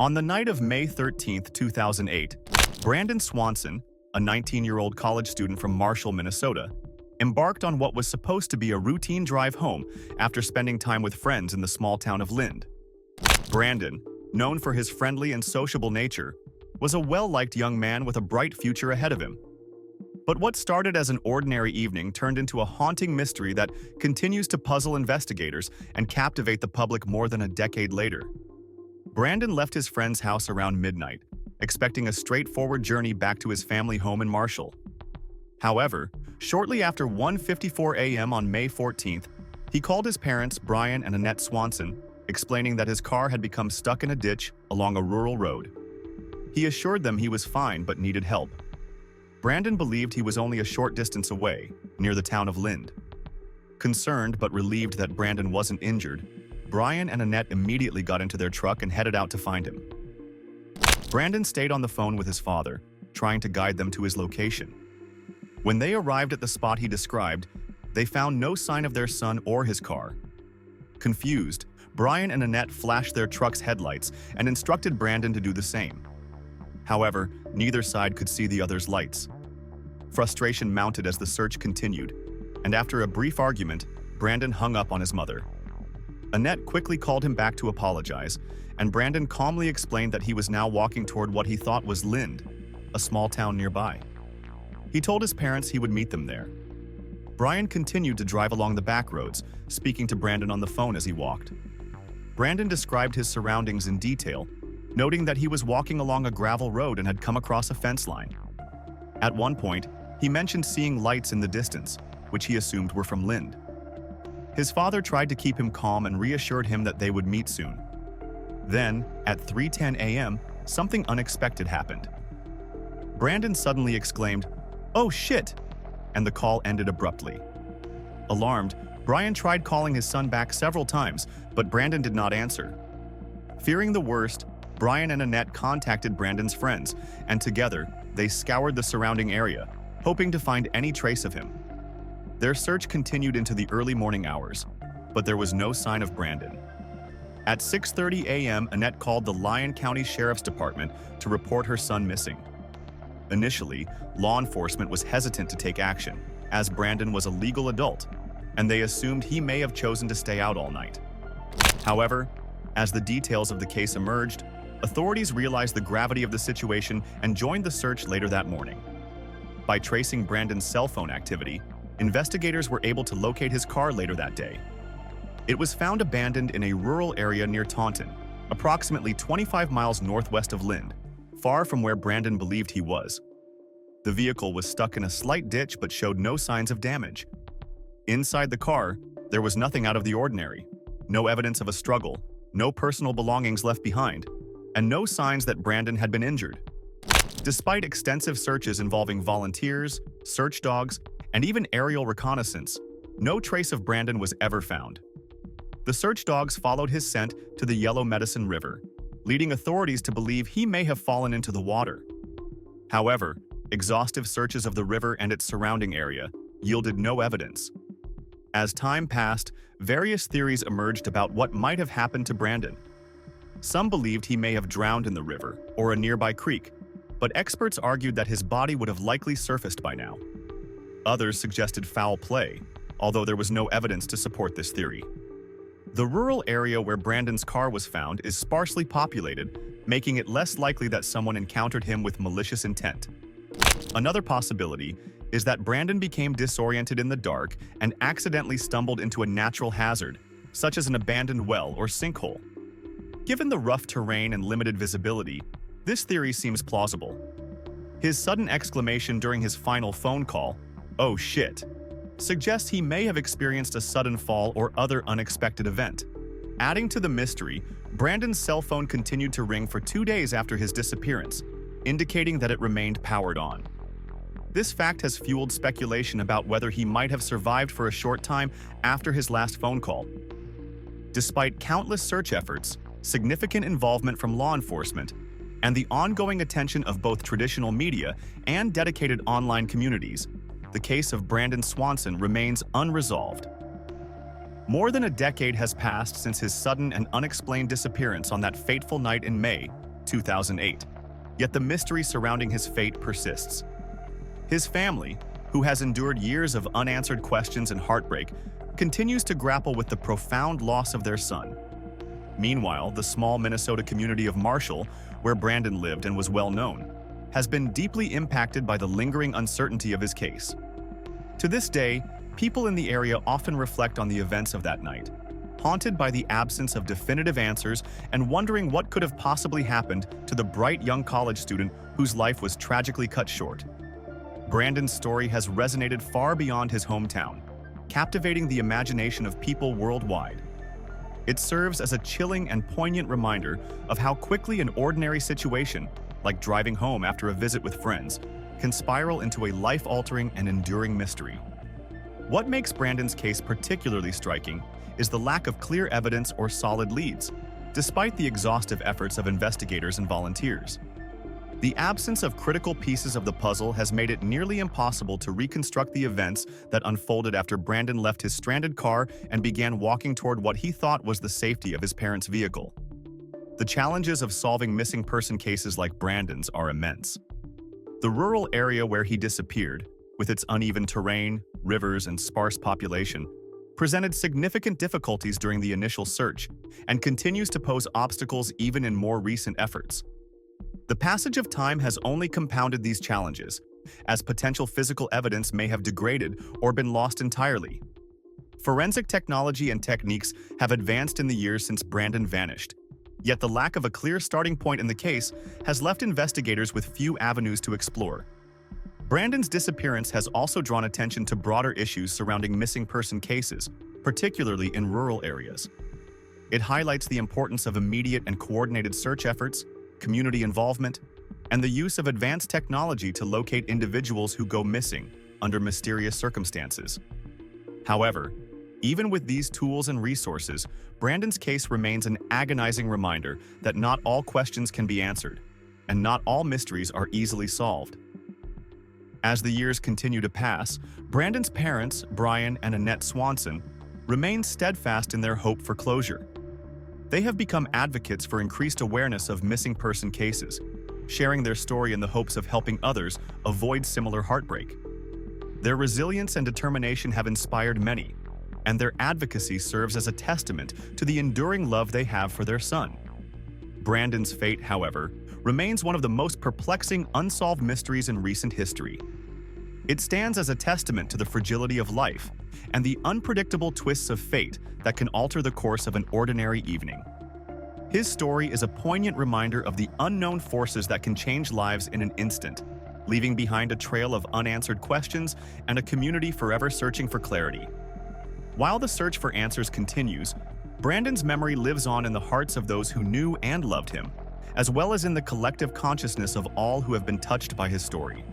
On the night of May 13, 2008, Brandon Swanson, a 19-year-old college student from Marshall, Minnesota, embarked on what was supposed to be a routine drive home after spending time with friends in the small town of Lind. Brandon, known for his friendly and sociable nature, was a well-liked young man with a bright future ahead of him. But what started as an ordinary evening turned into a haunting mystery that continues to puzzle investigators and captivate the public more than a decade later. Brandon left his friend's house around midnight, expecting a straightforward journey back to his family home in Marshall. However, shortly after 1:54 a.m. on May 14th, he called his parents, Brian and Annette Swanson, explaining that his car had become stuck in a ditch along a rural road. He assured them he was fine but needed help. Brandon believed he was only a short distance away, near the town of Lind. Concerned but relieved that Brandon wasn't injured, Brian and Annette immediately got into their truck and headed out to find him. Brandon stayed on the phone with his father, trying to guide them to his location. When they arrived at the spot he described, they found no sign of their son or his car. Confused, Brian and Annette flashed their truck's headlights and instructed Brandon to do the same. However, neither side could see the other's lights. Frustration mounted as the search continued, and after a brief argument, Brandon hung up on his mother. Annette quickly called him back to apologize, and Brandon calmly explained that he was now walking toward what he thought was Lind, a small town nearby. He told his parents he would meet them there. Brian continued to drive along the back roads, speaking to Brandon on the phone as he walked. Brandon described his surroundings in detail, noting that he was walking along a gravel road and had come across a fence line. At one point, he mentioned seeing lights in the distance, which he assumed were from Lind. His father tried to keep him calm and reassured him that they would meet soon. Then, at 3:10 a.m., something unexpected happened. Brandon suddenly exclaimed, "Oh shit!" and the call ended abruptly. Alarmed, Brian tried calling his son back several times, but Brandon did not answer. Fearing the worst, Brian and Annette contacted Brandon's friends, and together, they scoured the surrounding area, hoping to find any trace of him. Their search continued into the early morning hours, but there was no sign of Brandon. At 6:30 a.m., Annette called the Lyon County Sheriff's Department to report her son missing. Initially, law enforcement was hesitant to take action, as Brandon was a legal adult, and they assumed he may have chosen to stay out all night. However, as the details of the case emerged, authorities realized the gravity of the situation and joined the search later that morning. By tracing Brandon's cell phone activity, investigators were able to locate his car later that day. It was found abandoned in a rural area near Taunton, approximately 25 miles northwest of Lind, far from where Brandon believed he was. The vehicle was stuck in a slight ditch but showed no signs of damage. Inside the car, there was nothing out of the ordinary, no evidence of a struggle, no personal belongings left behind, and no signs that Brandon had been injured. Despite extensive searches involving volunteers, search dogs, and even aerial reconnaissance, no trace of Brandon was ever found. The search dogs followed his scent to the Yellow Medicine River, leading authorities to believe he may have fallen into the water. However, exhaustive searches of the river and its surrounding area yielded no evidence. As time passed, various theories emerged about what might have happened to Brandon. Some believed he may have drowned in the river or a nearby creek, but experts argued that his body would have likely surfaced by now. Others suggested foul play, although there was no evidence to support this theory. The rural area where Brandon's car was found is sparsely populated, making it less likely that someone encountered him with malicious intent. Another possibility is that Brandon became disoriented in the dark and accidentally stumbled into a natural hazard, such as an abandoned well or sinkhole. Given the rough terrain and limited visibility, this theory seems plausible. His sudden exclamation during his final phone call, "Oh shit," suggests he may have experienced a sudden fall or other unexpected event. Adding to the mystery, Brandon's cell phone continued to ring for 2 days after his disappearance, indicating that it remained powered on. This fact has fueled speculation about whether he might have survived for a short time after his last phone call. Despite countless search efforts, significant involvement from law enforcement, and the ongoing attention of both traditional media and dedicated online communities, the case of Brandon Swanson remains unresolved. More than a decade has passed since his sudden and unexplained disappearance on that fateful night in May, 2008. Yet the mystery surrounding his fate persists. His family, who has endured years of unanswered questions and heartbreak, continues to grapple with the profound loss of their son. Meanwhile, the small Minnesota community of Marshall, where Brandon lived and was well known, has been deeply impacted by the lingering uncertainty of his case. To this day, people in the area often reflect on the events of that night, haunted by the absence of definitive answers and wondering what could have possibly happened to the bright young college student whose life was tragically cut short. Brandon's story has resonated far beyond his hometown, captivating the imagination of people worldwide. It serves as a chilling and poignant reminder of how quickly an ordinary situation, like driving home after a visit with friends, can spiral into a life-altering and enduring mystery. What makes Brandon's case particularly striking is the lack of clear evidence or solid leads, despite the exhaustive efforts of investigators and volunteers. The absence of critical pieces of the puzzle has made it nearly impossible to reconstruct the events that unfolded after Brandon left his stranded car and began walking toward what he thought was the safety of his parents' vehicle. The challenges of solving missing person cases like Brandon's are immense. The rural area where he disappeared, with its uneven terrain, rivers, and sparse population, presented significant difficulties during the initial search and continues to pose obstacles even in more recent efforts. The passage of time has only compounded these challenges, as potential physical evidence may have degraded or been lost entirely. Forensic technology and techniques have advanced in the years since Brandon vanished, yet the lack of a clear starting point in the case has left investigators with few avenues to explore. Brandon's disappearance has also drawn attention to broader issues surrounding missing person cases, particularly in rural areas. It highlights the importance of immediate and coordinated search efforts, community involvement, and the use of advanced technology to locate individuals who go missing under mysterious circumstances. However, even with these tools and resources, Brandon's case remains an agonizing reminder that not all questions can be answered, and not all mysteries are easily solved. As the years continue to pass, Brandon's parents, Brian and Annette Swanson, remain steadfast in their hope for closure. They have become advocates for increased awareness of missing person cases, sharing their story in the hopes of helping others avoid similar heartbreak. Their resilience and determination have inspired many, and their advocacy serves as a testament to the enduring love they have for their son. Brandon's fate, however, remains one of the most perplexing unsolved mysteries in recent history. It stands as a testament to the fragility of life and the unpredictable twists of fate that can alter the course of an ordinary evening. His story is a poignant reminder of the unknown forces that can change lives in an instant, leaving behind a trail of unanswered questions and a community forever searching for clarity. While the search for answers continues, Brandon's memory lives on in the hearts of those who knew and loved him, as well as in the collective consciousness of all who have been touched by his story.